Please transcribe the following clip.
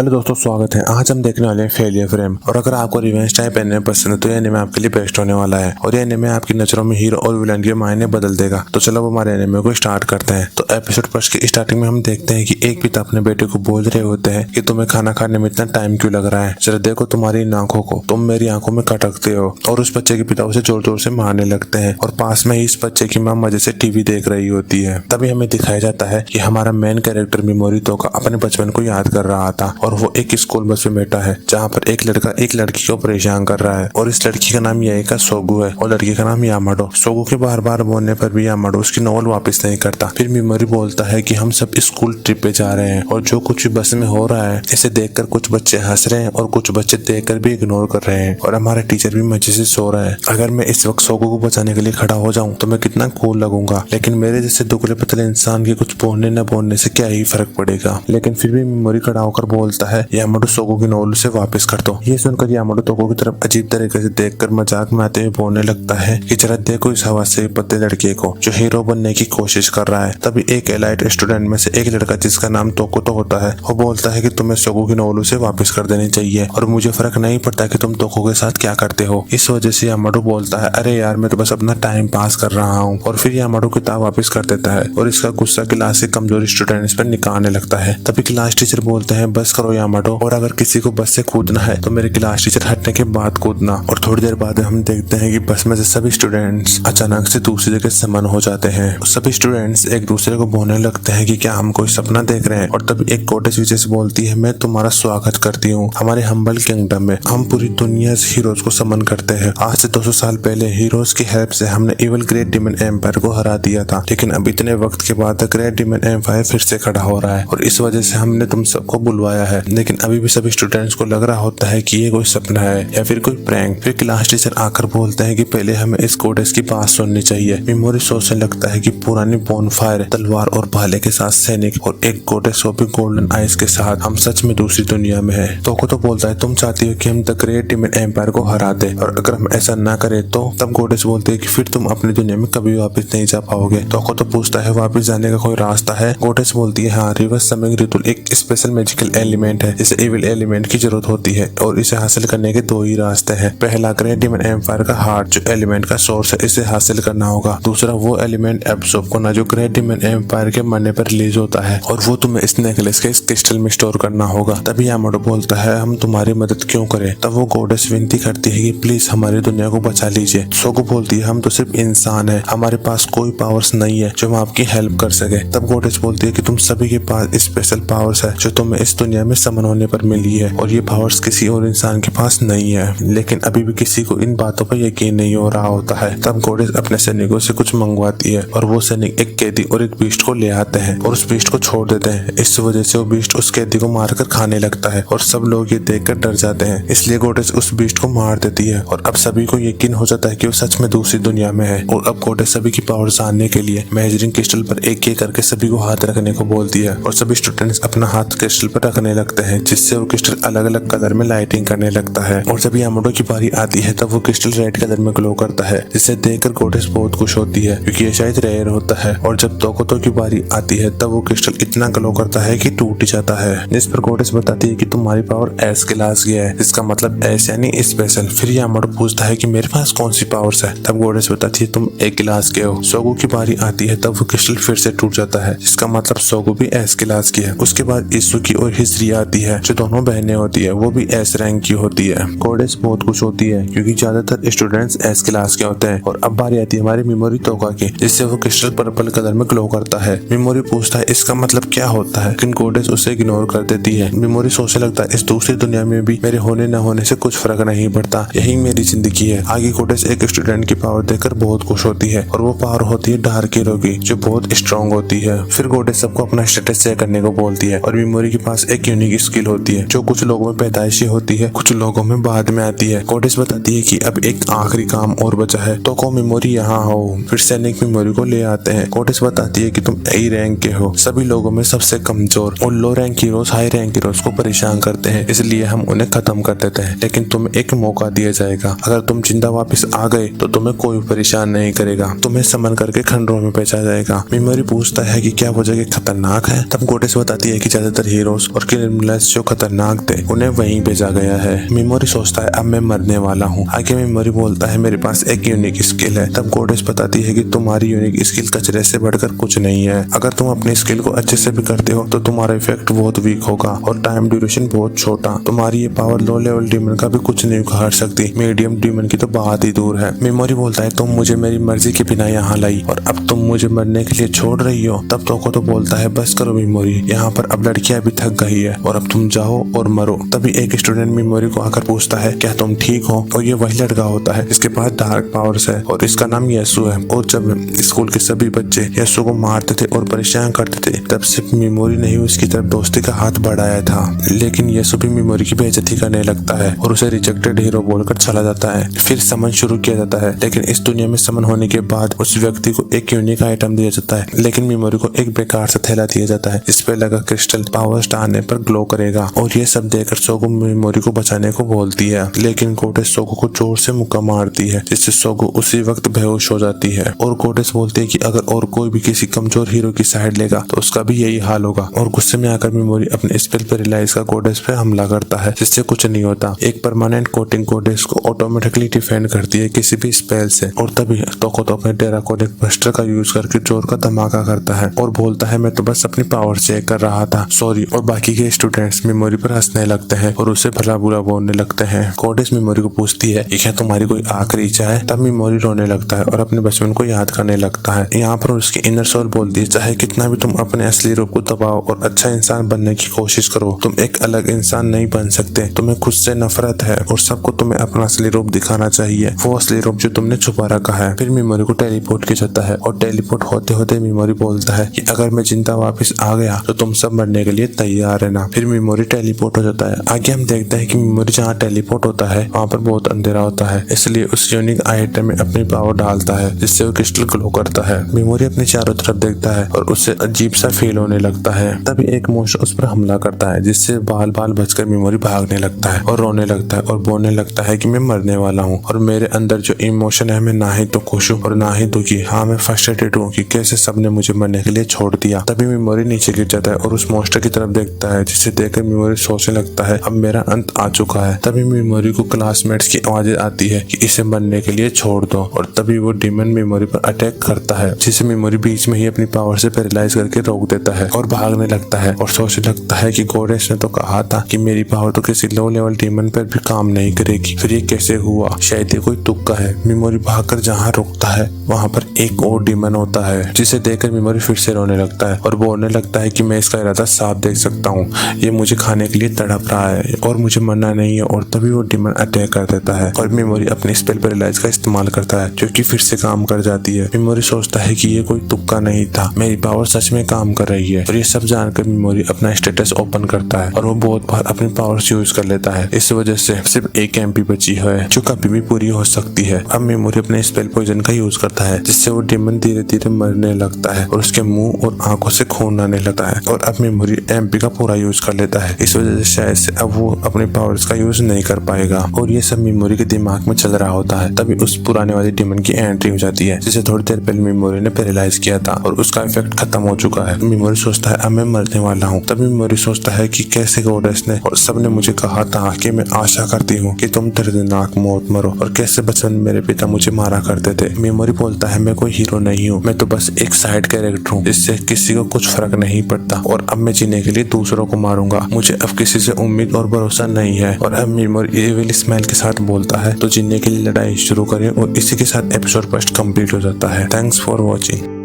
Hello दोस्तों, स्वागत है। आज हम देखने वाले हैं फेलियर फ्रेम। और अगर आपको रिवेंज टाइप एनिमे पसंद है तो ये एनिमे आपके लिए बेस्ट होने वाला है और ये एनिमे आपकी नजरों में हीरो और विलन के मायने बदल देगा। तो चलो हमारे एनिमे को स्टार्ट करते हैं। तो एपिसोड फर्स्ट की स्टार्टिंग में हम देखते हैं कि एक पिता अपने बेटे को बोल रहे होते हैं कि तुम्हें खाना खाने में इतना टाइम क्यों लग रहा है, जरा देखो तुम्हारी इन आंखों को, तुम मेरी आंखों में कटकते हो। और उस बच्चे के पिता उसे जोर जोर से मारने लगते हैं और पास में ही इस बच्चे की माँ मजे से टीवी देख रही होती है। तभी हमें दिखाया जाता है कि हमारा मेन कैरेक्टर मिमोरी तोका अपने बचपन को याद कर रहा था और वो एक स्कूल बस में बैठा है जहाँ पर एक लड़का एक लड़की को परेशान कर रहा है और इस लड़की का नाम याइका सोगू है और लड़की का नाम यामाडो। सोगू के बार बार बोलने पर भी यामाडो उसकी नॉवल वापस नहीं करता। फिर मिमोरी बोलता है कि हम सब स्कूल ट्रिप पे जा रहे हैं और जो कुछ भी बस में हो रहा है इसे देखकर कुछ बच्चे हंस रहे हैं और कुछ बच्चे देखकर भी इग्नोर कर रहे हैं और हमारा टीचर भी मजे से सो रहा है। अगर मैं इस वक्त सोगू को बचाने के लिए खड़ा हो जाऊं तो मैं कितना कूल लगूंगा, लेकिन मेरे जैसे दुबले पतले इंसान के कुछ बोलने न बोलने से क्या ही फर्क पड़ेगा। लेकिन फिर भी मिमोरी खड़ा होकर बोलता है यामाडो सोगू की नॉवल से वापस कर दो। ये सुनकर यामाडो तोको की तरफ अजीब तरीके से देखकर मजाक में आते हुए बोलने लगता है कि जरा देखो इस हवा से पतले लड़के को जो हीरो बनने की कोशिश कर रहा है। तभी एक एलाइट स्टूडेंट में से एक लड़का जिसका नाम तोको तो होता है वो बोलता है कि तुम्हें सोगू की नॉवल से वापस कर देनी चाहिए और मुझे फर्क नहीं पड़ता कि तुम तोको के साथ क्या करते हो। इस वजह से यामाडो बोलता है अरे यार मैं तो बस अपना टाइम पास कर रहा हूँ और फिर यामाडो किताब वापस कर देता है और इसका गुस्सा क्लास के कमजोर स्टूडेंट्स पर निकालने लगता है। तभी क्लास टीचर बोलते हैं बस करो यामाडो, और अगर किसी को बस से कूदना है तो मेरे क्लास टीचर हटने के बाद कूदना। और थोड़ी देर बाद हम देखते हैं कि बस में से सभी स्टूडेंट्स अचानक से दूसरी जगह समान हो जाते हैं। सभी स्टूडेंट्स एक दूसरे को बोलने लगते हैं कि क्या हम कोई सपना देख रहे हैं। और तभी एक गोडेस विजय से बोलती है मैं तुम्हारा स्वागत करती हूँ हमारे हम्बल किंगडम में। हम पूरी दुनिया से हीरोज को समन करते हैं। आज से 200 साल पहले हीरोज की हेल्प से हमने इविल ग्रेट डीमन एम्पायर को हरा दिया था, लेकिन अब इतने वक्त के बाद ग्रेट डीमन एम्पायर फिर से खड़ा हो रहा है और इस वजह से हमने तुम सबको बुलवाया है। लेकिन अभी भी सभी स्टूडेंट्स को लग रहा होता है कि ये कोई सपना है या फिर कोई प्रैंक। फिर क्लास टीचर आकर बोलते हैं कि पहले हमें इस गोडेस की बात सुननी चाहिए। मिमोरी सोचने लगता है कि पुरानी बोनफायर, तलवार और भाले के साथ सैनिक और एक गोडेस वो भी गोल्डन आइज के साथ, हम सच में दूसरी दुनिया में है। तोको तो बोलता है तुम चाहती हो कि हम द ग्रेट डीमन एम्पायर को हरा दे और अगर हम ऐसा ना करें तो तब गोडेस बोलते है कि फिर तुम अपनी दुनिया में कभी वापस नहीं जा पाओगे। तोको तो पूछता है वापस जाने का कोई रास्ता है। गोडेस बोलती है हाँ, रिवर्स समिंग रितुल एक स्पेशल मैजिकल एलिमेंट है जिसे इविल एलिमेंट की जरूरत होती है और इसे हासिल करने के दो ही रास्ते हैं। पहला ग्रेट डीमन एम्पायर का हार्ट जो एलिमेंट का सोर्स है इसे हासिल करना होगा। दूसरा वो एलिमेंट एब्सॉर्ब करना जो ग्रेट डीमन एम्पायर के मरने पर रिलीज होता है और वो तुम्हें इस नेकलेस के इस क्रिस्टल में स्टोर करना होगा। तभी यामाडो बोलता है हम तुम्हारी मदद क्यों करें। तब वो गोडेस विनती करती है कि प्लीज हमारी दुनिया को बचा लीजिए। सोगो बोलती है हम तो सिर्फ इंसान है, हमारे पास कोई पावर्स नहीं है जो हम आपकी हेल्प कर सके। तब गोडेस बोलती है कि तुम सभी के पास स्पेशल पावर्स है जो तुम्हें इस दुनिया में समन होने पर मिली है और ये पावर्स किसी और इंसान के पास नहीं है। लेकिन अभी भी किसी को इन बातों पर यकीन नहीं हो रहा होता है। तब गोडेस अपने सैनिकों से कुछ मंगवाती है और वो सैनिक एक कैदी और एक बीस्ट को ले आते हैं और उस बीस्ट को छोड़ देते हैं। इस वजह से वो बीस्ट उस कैदी को मारकर खाने लगता है और सब लोग ये देखकर डर जाते हैं, इसलिए गोडेस उस बीस्ट को मार देती है और अब सभी को यकीन हो जाता है कि वो सच में दूसरी दुनिया में है। और अब गोडेस सभी की पावर जानने के लिए मेजरिंग क्रिस्टल पर एक एक करके सभी को हाथ रखने को बोलती है और सभी स्टूडेंट्स अपना हाथ क्रिस्टल पर रखने लगते हैं जिससे वो क्रिस्टल अलग अलग कलर में लाइटिंग करने लगता है। और जब यामाडो की बारी आती है तब वो क्रिस्टल रेड कलर में ग्लो करता है जिसे देखकर गोडेस बहुत खुश होती है क्योंकि ये शायद रेयर होता है। और जब तोकोतो की बारी आती है तब वो क्रिस्टल इतना ग्लो करता है कि टूट जाता है, जिस पर गोडेस बताती है कि तुम्हारी पावर एस क्लास की है, इसका मतलब एस यानी स्पेशल। फिर यामाडो पूछता है कि मेरे पास कौन सी पावर्स है। तब गोडेस बताती है तुम ए क्लास के हो। सोगू की बारी आती है तब वो क्रिस्टल फिर से टूट जाता है जिसका मतलब सोगू भी एस क्लास की है। उसके बाद इसुकी और हिसरी आती है जो दोनों बहनें होती है, वो भी एस रैंक की होती है। गोडेस बहुत खुश होती है क्योंकि ज्यादातर स्टूडेंट्स एस क्लास के होते हैं। और अब बारी आती है हमारी मिमोरी तोका की जिससे वो क्रिस्टल पर्पल कलर में ग्लो करता है। मिमोरी पूछता है इसका मतलब क्या होता है, लेकिन गोडेस उसे इग्नोर कर देती है। मिमोरी सोचने लगता है इस दूसरी दुनिया में भी मेरे होने न होने से कुछ फर्क नहीं पड़ता, यही मेरी जिंदगी है। आगे गोडेस एक स्टूडेंट की पावर देखकर बहुत खुश होती है और वो पावर होती है डार्क हीरो की जो बहुत स्ट्रॉन्ग होती है। फिर गोडेस सबको अपना स्टेटस चेक करने को बोलती है और मिमोरी के पास एक यूनिक स्किल होती है जो कुछ लोगों में पैदाइशी होती है, कुछ लोगों में बाद में आती है। गोडेस बताती है कि अब एक आखिरी काम और बचा है तो को मिमोरी यहाँ हो। फिर सैनिक मिमोरी को ले आते हैं। गोडेस बताती है कि तुम ए रैंक के हो, सभी लोगों में सबसे कमजोर, और लो rank heroes high rank heroes को परेशान करते हैं इसलिए हम उन्हें खत्म कर देते हैं, लेकिन तुम्हें एक मौका दिया जाएगा। अगर तुम जिंदा वापस आ गए तो तुम्हें कोई परेशान नहीं करेगा, तुम्हें समन करके खंडरों में बेचा जाएगा। मिमोरी पूछता है कि क्या वो जगह खतरनाक है। तब गोडेस बताती है कि ज्यादातर हीरोज और किलर क्रिमिनल्स जो खतरनाक थे उन्हें वहीं भेजा गया है। मेमोरी सोचता है अब मैं मरने वाला हूँ। आगे मेमोरी बोलता है मेरे पास एक यूनिक स्किल है। तब गोडेस बताती है कि तुम्हारी यूनिक स्किल कचरे से बढ़कर कुछ नहीं है। अगर तुम अपनी स्किल को अच्छे से भी करते हो तो तुम्हारा इफेक्ट बहुत वीक होगा और टाइम ड्यूरेशन बहुत छोटा। तुम्हारी ये पावर लो लेवल डीमन का भी कुछ नहीं उखाड़ सकती, मीडियम डीमन की तो बात ही दूर है। मेमोरी बोलता है तुम मुझे मेरी मर्जी के बिना यहाँ लाई और अब तुम मुझे मरने के लिए छोड़ रही हो। तब तोको तो बोलता है बस करो मेमोरी, यहाँ पर अब लड़कियां भी थक गई है और अब तुम जाओ और मरो। तभी एक स्टूडेंट मेमोरी को आकर पूछता है क्या तुम ठीक हो, और ये वही लड़का होता है जिसके पास डार्क पावर्स है और इसका नाम यसु है। और जब स्कूल के सभी बच्चे यसु को मारते थे और परेशान करते थे तब सिर्फ मेमोरी ने ही उसकी तरफ दोस्ती का हाथ बढ़ाया था। लेकिन यसु भी मेमोरी की बेइज्जती करने लगता है और उसे रिजेक्टेड हीरो बोलकर चला जाता है। फिर समन शुरू किया जाता है, लेकिन इस दुनिया में समन होने के बाद उस व्यक्ति को एक यूनिक आइटम दिया जाता है, लेकिन मेमोरी को एक बेकार सा थैला दिया जाता है। इस पे लगा क्रिस्टल पावर स्टार आने पर ग्लो करेगा और ये सब देखकर सोगो मेमोरी को बचाने को बोलती है, लेकिन गोडेस सोगो को जोर से मुक्का मारती है जिससे सोगो उसी वक्त बेहोश हो जाती है। और गोडेस बोलती है कि अगर और कोई भी किसी कमजोर हीरो की साइड लेगा तो उसका भी यही हाल होगा। और गुस्से में आकर मेमोरी अपने स्पेल पर रिलाइज का गोडेस पे हमला करता है जिससे कुछ नहीं होता। एक परमानेंट कोटिंग गोडेस को ऑटोमेटिकली डिफेंड करती है किसी भी स्पेल से। और तभी तोको तो अपने टेराकोनिक बस्टर का यूज करके जोर का धमाका करता है और बोलता है मैं तो बस अपनी पावर चेक कर रहा था, सॉरी। और बाकी के स्टूडेंट्स मेमोरी पर हंसने लगते हैं और उसे भला बुरा बोलने लगते हैं। गोडेस मेमोरी को पूछती है कि क्या तुम्हारी कोई आखिरी इच्छा है। तब मेमोरी रोने लगता है और अपने बचपन को याद करने लगता है। यहाँ पर उसकी इनर सोल बोलती है चाहे कितना भी तुम अपने असली रूप को दबाओ और अच्छा इंसान बनने की कोशिश करो, तुम एक अलग इंसान नहीं बन सकते। तुम्हें खुद से नफरत है और सबको तुम्हें अपना असली रूप दिखाना चाहिए, वो असली रूप जो तुमने छुपा रखा है। फिर मेमोरी को टेलीपोर्ट किया जाता है और टेलीपोर्ट होते होते मेमोरी बोलता है कि अगर मैं जिंदा वापस आ गया तो तुम सब मरने के लिए तैयार रहना। फिर मेमोरी टेलीपोर्ट हो जाता है। आगे हम देखते हैं कि मेमोरी जहाँ टेलीपोर्ट होता है वहाँ पर बहुत अंधेरा होता है, इसलिए उस यूनिक आइटम में अपनी पावर डालता है जिससे वो क्रिस्टल ग्लो करता है। मेमोरी अपने चारों तरफ देखता है और उससे अजीब सा फील होने लगता है। तभी एक मोश उस पर हमला करता है जिससे बाल बाल बचकर मेमोरी भागने लगता है और रोने लगता है और बोलने लगता है कि मैं मरने वाला हूँ और मेरे अंदर जो इमोशन है मैं ना ही तो खुश हूँ और ना ही दुखी। हाँ मैं फ्रस्ट्रेटेड हूँ कि कैसे सबने मुझे मरने के लिए छोड़ दिया। तभी मेमोरी नीचे गिर जाता है और उस मॉन्स्टर की तरफ देखता है जिसे देखकर मेमोरी सोचने लगता है अब मेरा अंत आ चुका है। तभी मेमोरी को क्लासमेट्स की आवाजें आती है कि इसे मरने के लिए छोड़ दो और तभी वो डीमन मेमोरी पर अटैक करता है जिसे मेमोरी बीच में ही अपनी पावर से पैरालाइज करके रोक देता है और भागने लगता है और सोचने लगता है कि गोडेस ने तो कहा था कि मेरी पावर तो किसी लो लेवल डीमन पर भी काम नहीं करेगी, फिर ये कैसे हुआ, शायद ये कोई तुक्का है। मेमोरी भागकर जहाँ रुकता है वहाँ पर एक और डीमन होता है जिसे देखकर मेमोरी फिर से रोने लगता है और बोलने लगता है कि मैं इसका इरादा साफ देख सकता हूँ, ये मुझे खाने के लिए तड़प रहा है और मुझे मरना नहीं है। और तभी वो डीमन अटैक कर देता है और मेमोरी अपने स्पेल पैरालाइज का इस्तेमाल करता है जो कि फिर से काम कर जाती है। मेमोरी सोचता है कि ये कोई तुक्का नहीं था, मेरी पावर सच में काम कर रही है। और ये सब जानकर मेमोरी अपना स्टेटस ओपन करता है और वो बहुत बार अपनी पावर्स यूज कर लेता है। इस वजह से सिर्फ एक एमपी बची है जो कभी भी पूरी हो सकती है। अब मेमोरी अपने स्पेल पॉइजन का यूज करता है जिससे वो डीमन धीरे धीरे मरने लगता है और उसके मुंह और आंखों से खून आने लगता है। और अब मेमोरी एमपी का पूरा यूज कर लेता है, इस वजह से शायद से अब वो अपने पावर्स का यूज नहीं कर पाएगा। और ये सब मेमोरी के दिमाग में चल रहा होता है। तभी उस पुराने वाली डीमन की एंट्री हो जाती है जिसे थोड़ी देर पहले मेमोरी ने पैरालाइज किया था और उसका इफेक्ट खत्म हो चुका है। मेमोरी सोचता है अब मैं मरने वाला हूँ। तभी मेमोरी सोचता है कि कैसे गोडेस ने और सबने मुझे कहा था कि मैं आशा करती हूँ कि तुम दर्दनाक मौत मरो, और कैसे बचपन में मेरे पिता मुझे मारा करते थे। मेमोरी बोलता है मैं कोई हीरो नहीं हूँ, मैं तो बस एक साइड कैरेक्टर हूँ जिससे किसी को कुछ फर्क नहीं पड़ता और अब मैं जीने के लिए दूसरों को मारूंगा, मुझे अब किसी से उम्मीद और भरोसा नहीं है। और अब मेमोरी एविल स्माइल के साथ बोलता है तो जीने के लिए लड़ाई शुरू करें और इसी के साथ एपिसोड फर्स्ट कंप्लीट हो जाता है। Thanks for watching.